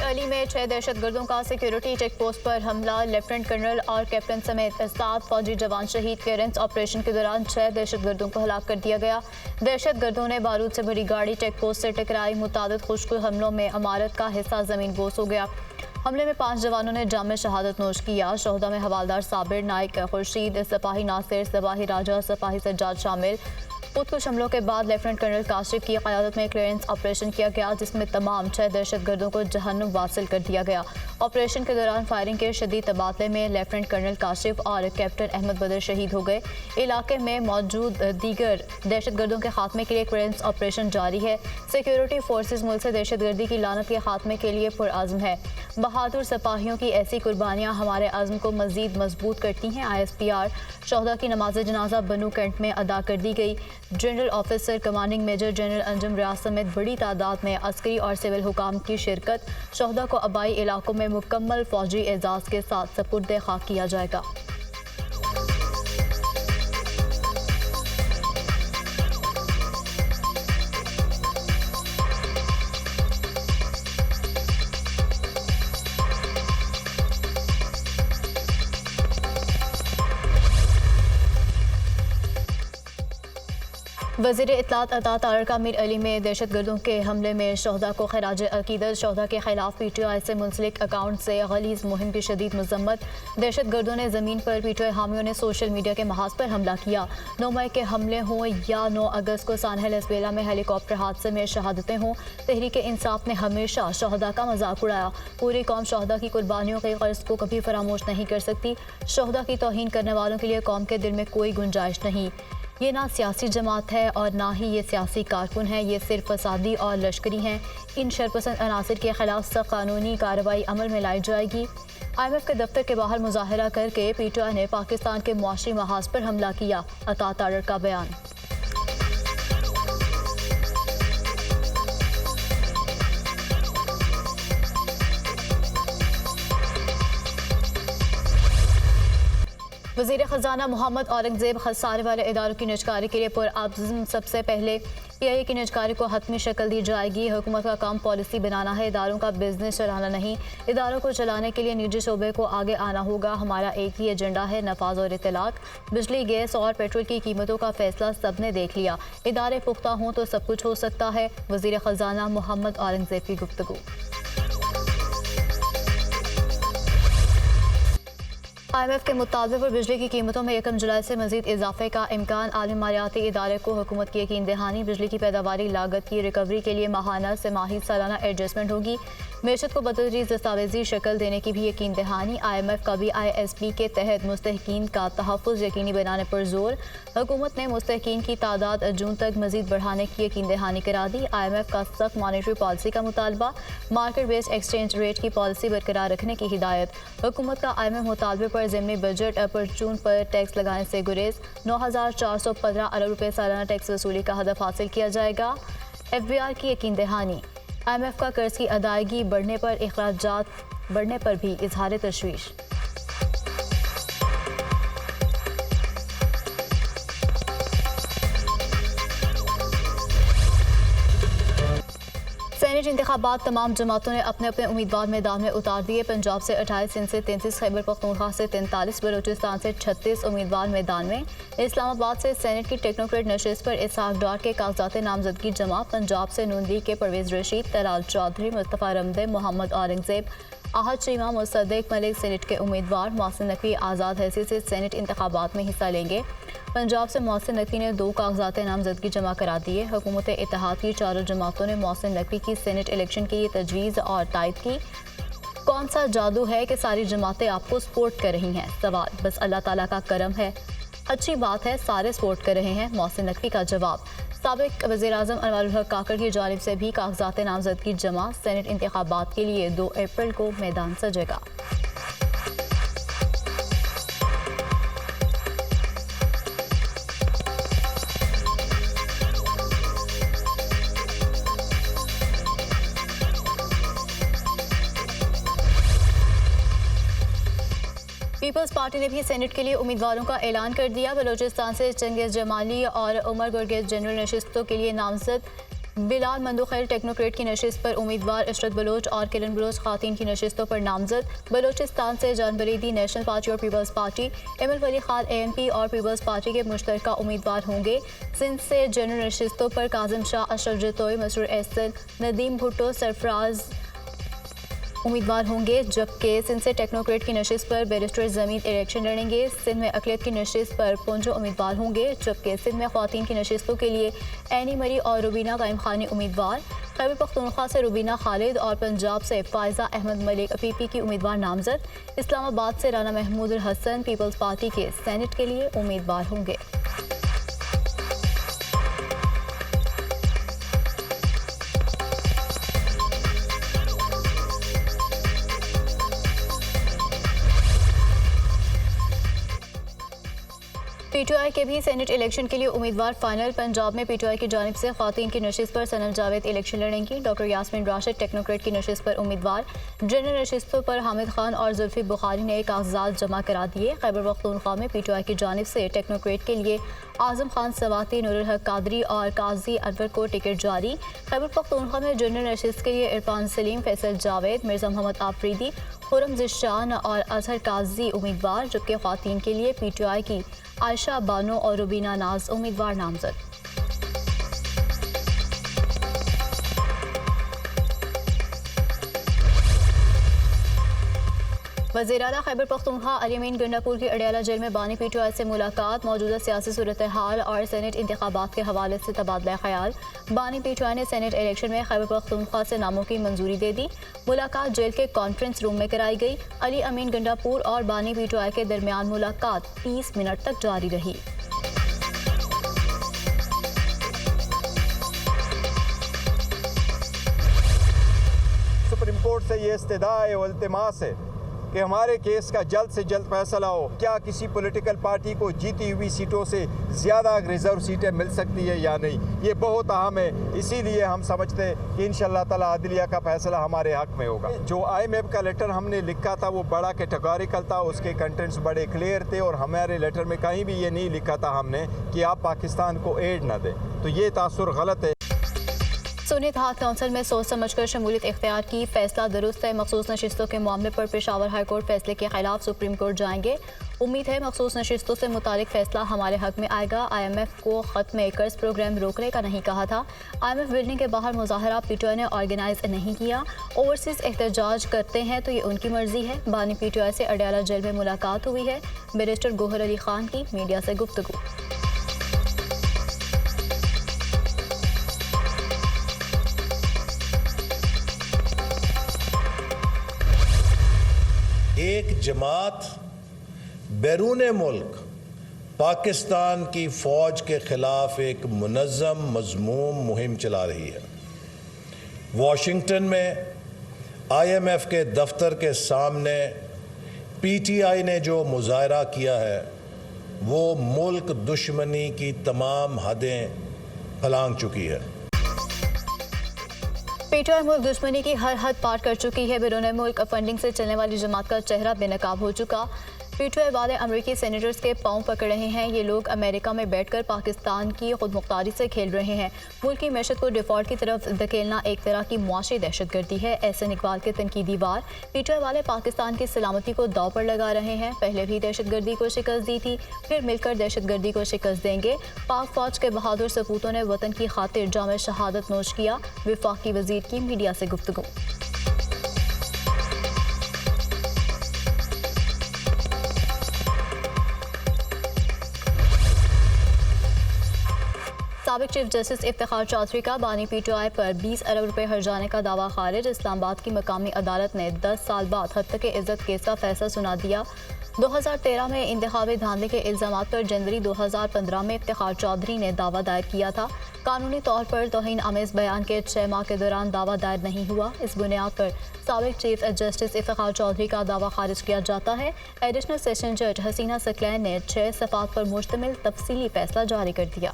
अली में 6 दहशतगर्दों का security check post पर हमला। लेफ्टिनेंट कर्नल और कैप्टन समेत 7 फौजी जवान शहीद। क्लियरेंस ऑपरेशन के दौरान 6 दहशतगर्दों को हलाक कर दिया गया। दहशतगर्दों ने बारूद से भरी गाड़ी चेक पोस्ट से टकराई। मुतादिद खुशकुल हमलों में इमारत का हिस्सा जमीन बोस हो गया। हमले में 5 जवानों ने जाम में शहादत नोश किया। शोहदा में हवालदार साबिर, नाइक खुर्शीद, सिपाही नासिर, सिपाही राजा, सिपाही सज्जाद शामिल। खुदकुश हमलों के बाद लेफ्टिनेंट कर्नल काशिफ की क़यादत में क्लियरेंस ऑपरेशन किया गया, जिसमें तमाम 6 दहशतगर्दों को जहन्नुम वासिल कर दिया गया। ऑपरेशन के दौरान फायरिंग के शदीद तबादले में लेफ्टिनेंट कर्नल काशिफ और कैप्टन अहमद बदर शहीद हो गए। इलाके में मौजूद दीगर दहशतगर्दों के खात्मे के लिए क्लियरेंस ऑपरेशन जारी है। सिक्योरिटी फोर्सेज मुल्क से दहशतगर्दी की लानत के खात्मे के लिए पुरअज़्म है। बहादुर सिपाहियों की ऐसी कुर्बानियाँ हमारे अज़्म को मज़ीद मजबूत करती हैं। ISPR शोहदा की नमाज जनाजा बनू कैंट में अदा कर दी गई। General officer commanding major general Anjum Riaz समेत बड़ी तादाद में अस्करी और सिविल हुकाम की शिरकत। शोहदा को आबाई इलाकों में मुकम्मल फौजी एजाज़ के साथ सपुर्द खाक किया जाएगा। वज़ीर इत्तलात अता तारका मीर अली में दहशतगर्दों के हमले में शोहदा को खराज अकीदत। शोहदा के खिलाफ PTI से मुंसलिक अकाउंट से गलीज़ मुहिम की शदीद मजम्मत। दहशतगर्दों ने ज़मीन पर PTI हामियों ने सोशल मीडिया के महाज पर हमला किया। 9 मई के हमले हों या 9 अगस्त को सानहल एसबेला में हेलीकॉप्टर हादसे में शहादतें हों, तहरीक इंसाफ ने हमेशा शोहदा का मजाक उड़ाया। पूरी कौम शोहदा की कुर्बानियों के कर्ज को कभी फरामोश नहीं कर सकती। शोहदा की तौहीन करने वालों के लिए कौम के दिल में कोई गुंजाइश नहीं। ये ना सियासी जमात है और ना ही ये सियासी कारकुन है, ये सिर्फ फसादी और लश्करी हैं। इन शरपसंद अनासिर के खिलाफ सख्त कानूनी कार्रवाई अमल में लाई जाएगी। IMF के दफ्तर के बाहर मुजाहरा करके PTI ने पाकिस्तान के मुआशी महाज पर हमला किया। अता तारर का बयान। वज़ीर ख़जाना मोहम्मद औरंगज़ेब खसारे वाले इदारों की निजकारी के लिए पुरअज़्म। सबसे पहले PIA की निजकारी को हतमी शक्ल दी जाएगी। हुकूमत का काम पॉलिसी बनाना है, इदारों का बिजनेस चलाना नहीं। इदारों को चलाने के लिए निजी शोबे को आगे आना होगा। हमारा एक ही एजेंडा है, नफाज और इत्तलाक। बिजली, गैस और पेट्रोल की कीमतों का फैसला सब ने देख लिया। इदारे पुख्ता हों तो सब कुछ हो सकता है। वज़ीर ख़जाना मोहम्मद औरंगज़ेब की गुफ्तगू। IMF के मुताबिक पर बिजली की कीमतों में 1 जुलाई से मजीद इजाफे का इम्कान। आलमी मालियाती इदारे को हुकूमत की यकीन दहानी। बिजली की पैदावारी लागत की रिकवरी के लिए माहाना से माही सालाना एडजस्टमेंट होगी। मैशत को बतदरीज दस्तावेजी शक्ल देने की भी यकीन दहानी। IMF का भी ISB के तहत मुस्तहकीन का तहफ़्फ़ुज़ यकीनी बनाने पर जोर। हुकूमत ने मुस्तहकीन की तादाद जून तक मजीद बढ़ाने की यकीन दहानी करा दी। IMF का सख्त मॉनेटरी पॉलिसी का मुतालबा। मार्केट बेस्ड एक्सचेंज रेट की पॉलिसी बरकरार रखने की हिदायत। हुकूमत का IMF मुतालबे पर ज़िमनी बजट परचून पर टैक्स लगाने से गुरेज। 9,415 अरब रुपये सालाना टैक्स वसूली का हदफ हासिल किया जाएगा। FBR की यकीन दहानी। IMF का कर्ज की अदायगी बढ़ने पर अखराजात बढ़ने पर भी इजहार तशवीश। सेनेट इंतखाबात तमाम जमातों ने अपने अपने उम्मीदवार मैदान में उतार दिए। पंजाब से 28, सिंध से 33, खैबर पख्तूनख्वा से 43, बलूचिस्तान से 36 उम्मीदवार मैदान में। इस्लामाबाद से सेनेट की टेक्नोक्रेट नशिस्त पर इसहाक डार के कागजात नामजदगी जमा। पंजाब से नून लीग के परवेज रशीद, तलाल चौधरी, मुस्तफ़ा रमदे, मोहम्मद औरंगज़ेब, आहद चीमा, मुसद्दिक मलिक सेनेट के उम्मीदवार। मोहसिन नकवी आज़ाद हैसियत से सेनेट इंतखाबात में हिस्सा लेंगे। पंजाब से मोहसिन नकवी ने 2 कागजात नामजदगी जमा करा दिए। हुकूमत इत्तेहाद की 4 जमातों ने मोहसिन नकवी की सेनेट इलेक्शन के लिए तजवीज़ और तायद की। कौन सा जादू है कि सारी जमातें आपको सपोर्ट कर रही हैं? सवाल, बस अल्लाह ताला का करम है। अच्छी बात है, सारे सपोर्ट कर रहे हैं। मोहसिन नकवी का जवाब। साबिक वज़ीर-ए-आज़म अनवारुल हक काकड़ की जानिब से भी कागजात नामजदगी जमा। सेनेट इंतखाबात के लिए 2 अप्रैल को मैदान सजेगा। पीपल्स पार्टी ने भी सेनेट के लिए उम्मीदवारों का ऐलान कर दिया। बलूचिस्तान से चंगेज़ जमाली और उमर गुरगेज़ जनरल नशिस्तों के लिए नामजद। बिलाल मंदोखैल टेक्नोक्रेट की नशिस्त पर उम्मीदवार इशरत बलोच और किरण बलोच खातिन की नशिस्तों पर नामजद। बलोचिस्तान से जान बरीदी नेशनल पार्टी और पीपल्स पार्टी, इमल वली खान ANP और पीपल्स पार्टी के मुश्तरका उम्मीदवार होंगे। सिंध से जनरल नशिस्तों पर काजिम शाह, अशरफ जतोई, मसरूर एहसन, नदीम भुट्टो, सरफराज उम्मीदवार होंगे, जबकि सिंध से टेक्नोक्रेट की नशिस्त पर बैरिस्टर जमीन इलेक्शन लड़ेंगे। सिंध में अकलियत की नशिस्त पर पुंजो उम्मीदवार होंगे, जबकि सिंध में ख्वातीन की नशिस्तों के लिए एनी मरी और रुबीना कायम खानी उम्मीदवार। खैबर पख्तूनख्वा से रुबीना खालिद और पंजाब से फायजा अहमद मलिक PP की उम्मीदवार नामजद। इस्लामाबाद से राना महमूद हसन पीपल्स पार्टी के सेनेट के लिए उम्मीदवार होंगे। PTI के भी सेनेट इलेक्शन के लिए उम्मीदवार फाइनल। पंजाब में PTI की जानिब से ख्वातीन की नशिस्त पर सनम जावेद इलेक्शन लड़ेंगी। डॉक्टर यास्मीन राशिद टेक्नोक्रेट की नशिस्त पर उम्मीदवार। जनरल नशिस्तों पर हामिद खान और जुल्फी बुखारी ने कागजात जमा करा दिए। खैबर पख्तूनख्वा में PTI की जानिब से टेक्नोक्रेट के लिए आजम खान सवाती, नूरुल हक कादरी और काजी अनवर को टिकट जारी। खैबर पख्तूनख्वा में जनरल नशिस्त के लिए इरफान सलीम, फैसल जावेद, मिर्जा मोहम्मद आफरीदी, खुरम जिशान और अजहर काजी उम्मीदवार, जबकि ख्वातीन के लिए PTI की आयशा बानो और रुबीना नाज उम्मीदवार नामजद। वज़ीर आला खैबर पख्तूनख्वा अली अमीन गंडापुर की अडियाला जेल में बानी PTI से मुलाकात। मौजूदा सियासी सूरत हाल और सेनेट इंतखाबात के हवाले से तबादला ख्याल। बानी PTI ने सेनेट इलेक्शन में खैबर पख्तूनख्वा से नामों की मंजूरी दे दी। मुलाकात जेल के कॉन्फ्रेंस रूम में कराई गई। अली अमीन गंडापुर और बानी PTI के दरमियान मुलाकात 30 मिनट तक जारी रही। सुप्रीम कोर्ट से ये इस्तदा है और इल्तिमास है कि हमारे केस का जल्द से जल्द फैसला हो। क्या किसी पॉलिटिकल पार्टी को जीती हुई सीटों से ज़्यादा रिजर्व सीटें मिल सकती है या नहीं, ये बहुत अहम है। इसीलिए हम समझते हैं कि इंशाअल्लाह ताला अदलिया का फैसला हमारे हक में होगा। जो IMF का लेटर हमने लिखा था वो बड़ा कैटेगोरिकल था, उसके कंटेंट्स बड़े क्लियर थे और हमारे लेटर में कहीं भी ये नहीं लिखा था हमने कि आप पाकिस्तान को एड ना दें, तो ये तासुर गलत है। सुन्नी इत्तेहाद काउंसिल में सोच समझकर शमूलियत इख्तियार की, फैसला दुरुस्त है। मखसूस नशिस्तों के मामले पर पेशावर हाई कोर्ट फैसले के खिलाफ सुप्रीम कोर्ट जाएंगे। उम्मीद है मखसूस नशिस्तों से मुतालिक फैसला हमारे हक में आएगा। IMF को खत में कर्ज प्रोग्राम रोकने का नहीं कहा था। IMF बिल्डिंग के बाहर मुजाहरा PTI ने ऑर्गेनाइज नहीं किया। ओवरसीज एहतजाज करते हैं तो ये उनकी मर्जी है। बानी PTI से अडियाला जेल में मुलाकात हुई है। बैरिस्टर गोहर अली खान की मीडिया से गुफ्तगू। एक जमात बैरून मुल्क पाकिस्तान की फ़ौज के ख़िलाफ़ एक मुनज़्ज़म मज़मूम मुहिम चला रही है। वाशिंगटन में IMF के दफ्तर के सामने PTI ने जो मुज़ाहरा किया है वो मुल्क दुश्मनी की तमाम हदें फलांग चुकी है। PTI मुल्क दुश्मनी की हर हद पार कर चुकी है। बैरून मुल्क फंडिंग से चलने वाली जमात का चेहरा बेनकाब हो चुका। PTI वाले अमेरिकी सेनेटर्स के पांव पकड़ रहे हैं। ये लोग अमेरिका में बैठकर पाकिस्तान की खुद मुख्तारी से खेल रहे हैं। मुल्क की मैशत को डिफॉल्ट की तरफ धकेलना एक तरह की मुआशी दहशतगर्दी है। एहसन इकबाल के तनकीदी वार। PTI वाले पाकिस्तान की सलामती को दाव पर लगा रहे हैं। पहले भी दहशतगर्दी को शिकस्त दी थी, फिर मिलकर दहशतगर्दी को शिकस्त देंगे। पाक फौज के बहादुर सपूतों ने वतन की खातिर जाम शहादत नोश किया। वफाकी वजीर की मीडिया से गुफ्तगू। साबिक चीफ जस्टिस इफ्तिखार चौधरी का बानी PTI पर 20 अरब रुपए हर्जाने का दावा खारिज। इस्लामाबाद की मकामी अदालत ने 10 साल बाद हत्या के इज्जत केस का फैसला सुना दिया। 2013 में इंतखाबी धांधली के इल्जाम पर जनवरी 2015 में इफ्तिखार चौधरी ने दावा दायर किया था। कानूनी तौर पर तौहीन आमेज बयान के 6 माह के दौरान दावा दायर नहीं हुआ। इस बुनियाद पर साबिक चीफ जस्टिस इफ्तिखार चौधरी का दावा खारिज किया जाता है। एडिशनल सेशन जज हसीना सकलैन ने 6 सफ़ात पर मुश्तमिल तफसीली फैसला जारी कर दिया।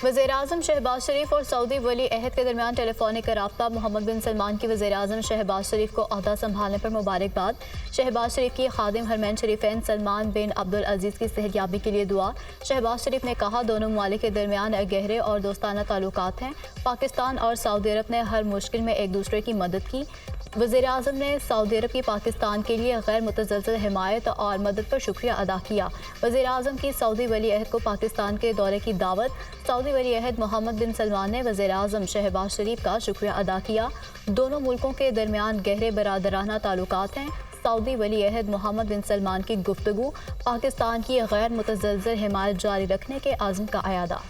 वज़ीर-ए-आज़म शहबाज शरीफ और सऊदी वली अहद के दरमियान टेलीफोनिक रब्ता। मोहम्मद बिन सलमान की वज़ीर-ए-आज़म शहबाज शरीफ को ओहदा संभालने पर मुबारकबाद। शहबाज शरीफ की खादिम हरमैन शरीफैन सलमान बिन अब्दुल अजीज़ की सेहतयाबी के लिए दुआ। शहबाज शरीफ ने कहा, दोनों ममालिक के दरमियान गहरे और दोस्ताना ताल्लुकात हैं। पाकिस्तान और सऊदी अरब ने हर मुश्किल में एक दूसरे की मदद की। वज़ीर-ए-आज़म ने सऊदी अरब की पाकिस्तान के लिए गैर मुतज़लज़ल हिमायत और मदद पर शुक्रिया अदा किया। वज़ीर-ए-आज़म की सऊदी वली अहद को पाकिस्तान के दौरे की दावत। सऊदी वली अहद मोहम्मद बिन सलमान ने वज़ीर-ए-आज़म शहबाज शरीफ का शुक्रिया अदा किया। दोनों मुल्कों के दरमियान गहरे बरादराना ताल्लुकात हैं। सऊदी वली अहद मोहम्मद बिन सलमान की गुफ्तगू। पाकिस्तान की गैर मुतज़लज़ल हिमायत जारी रखने के आज़म का अयादा।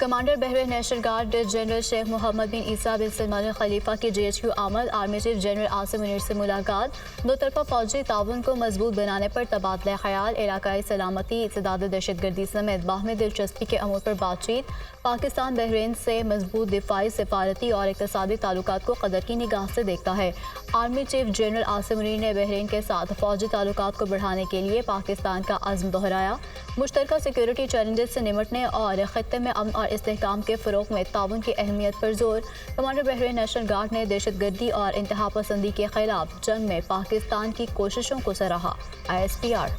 Commander Bahrain national guard general Sheikh Mohammed bin Isa bin Salman al Khalifa की JHQ आमद। Army chief general Asim Munir से मुलाकात। दो तरफा फौजी ताउन को मजबूत बनाने पर तबादला ख्याल। इलाकाई सलामती, इत्तेदाद, दहशतगर्दी समेत बाहमी दिलचस्पी के अमूर पर बातचीत। पाकिस्तान बहरीन से मजबूत दिफाई, सिफारती और इक़्तिसादी ताल्लुकात को कदर की निगाह से देखता है। Army chief general Asim Munir ने बहरीन के साथ फौजी ताल्लुकात को बढ़ाने के लिए पाकिस्तान का अज़्म दोहराया। मुश्तरका सिक्योरिटी चैलेंजेस से निमटने और खत्ते में अमन और इस्तेहकाम के फ़रोग़ में ताउन की अहमियत पर जोर। कमांडर बहरीन नेशनल गार्ड ने दहशतगर्दी और इंतहा पसंदी के खिलाफ जंग में पाकिस्तान की कोशिशों को सराहा। ISPR।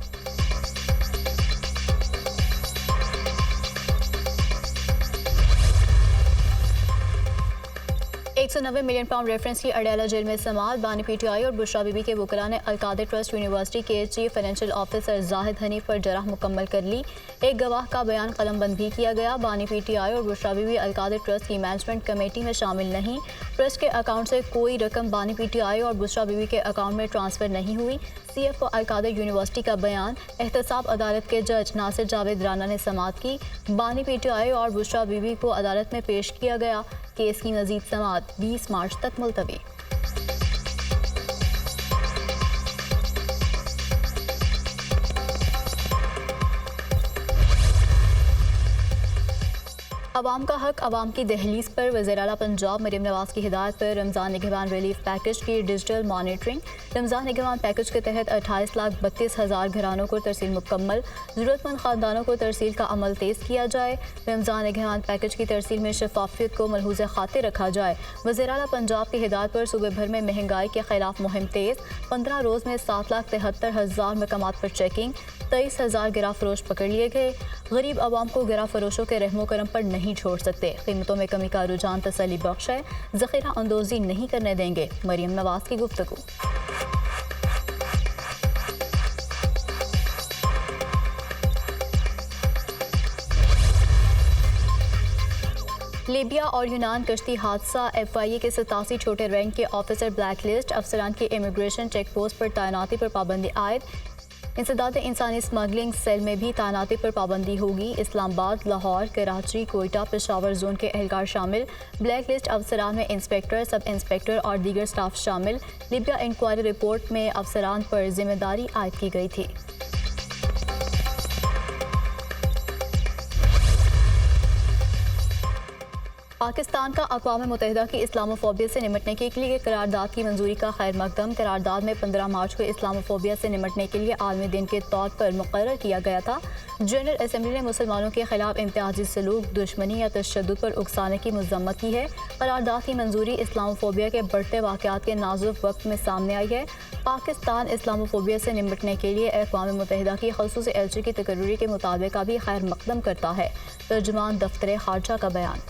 190 मिलियन पाउंड रेफरेंस की अडयाला जेल में समाअत। बानी PTI और बुशरा बीबी के वकला ने अलकादर ट्रस्ट यूनिवर्सिटी के chief financial officer Zahid Hanif पर जराह मुकम्मल कर ली। एक गवाह का बयान कलमबंद भी किया गया। बानी PTI और बुशरा बीबी अलकादर ट्रस्ट की मैनेजमेंट कमेटी में शामिल नहीं। ट्रस्ट के अकाउंट से कोई रकम बानी PTI और बुशरा बीबी के अकाउंट में ट्रांसफ़र नहीं हुई। CF अलकादर यूनिवर्सिटी का बयान। एहतसाब अदालत के जज नासिर जावेद राना ने समाअत की। बानी PTI और बुशरा बीबी को अदालत में पेश किया गया। केस की मज़ीद समाअत 20 मार्च तक मुलतवी। अवाम का हक, अवाम की दहलीज पर वज़ीर आला पंजाब मरीम नवाज़ की हिदायत पर रमज़ान निगहबान रिलीफ पैकेज की डिजिटल मॉनिटरिंग। रमज़ान निगहबान पैकेज के तहत 28,32,000 घरानों को तरसील मुकम्मल। ज़रूरतमंद ख़ानदानों को तरसील का अमल तेज़ किया जाए। रमज़ान निगहबान पैकेज की तरसील में शफाफियत को मलहूज़ खातिर रखा जाए। वज़ीर आला पंजाब की हिदायत पर सूबे भर में महंगाई के खिलाफ मुहिम तेज़। 15 रोज़ में 7,73,000 मकामात पर चेकिंग। 23,000 गिरा फरोश पकड़ लिए गए। गरीब आवाम को गिरा फरोशों के रहमो करम पर नहीं छोड़ सकते। कीमतों में कमी का रुझान तसल्ली बख्श है। ज़ख़ीरा अंदोज़ी नहीं करने देंगे। मरीम नवाज़ की गुफ्तगू। लीबिया और यूनान कश्ती हादसा। FIA के 87 छोटे रैंक के ऑफिसर ब्लैक लिस्ट। अफसरान की इमिग्रेशन चेक पोस्ट पर तैनाती पर पाबंदी आयद। इंसदाद इंसानी स्मगलिंग सेल में भी तैनाती पर पाबंदी होगी। इस्लामाबाद, लाहौर, कराची, कोयटा, पेशावर जोन के एहलकार शामिल। ब्लैक लिस्ट अफसरान में इंस्पेक्टर, सब इंस्पेक्टर और दीगर स्टाफ शामिल। लीबिया इंक्वायरी रिपोर्ट में अफसरान पर जिम्मेदारी आयद की गई थी। पाकिस्तान का अक़वाम मुत्तहिदा की इस्लामोफोबिया से निमटने के लिए करारदाद की मंजूरी का खैर मकदम। करारदाद में 15 मार्च को इस्लामोफोबिया से निमटने के लिए आलमी दिन के तौर पर मुकर्रर किया गया था। जनरल असम्बली ने मुसलमानों के खिलाफ इम्तियाजी सलूक, दुश्मनी या तशद्दुद पर उकसाने की मज़म्मत की है। करारदाद की मंजूरी इस्लामोफोबिया के बढ़ते वाक़यात के नाजुक वक्त में सामने आई है। पाकिस्तान इस्लामोफोबिया से निमटने के लिए अक़वाम मुत्तहिदा की ख़ुसूसी एलची की तकर्री के मुताबिक भी खैर मकदम करता है। तर्जुमान दफ्तर ख़ारजा का बयान।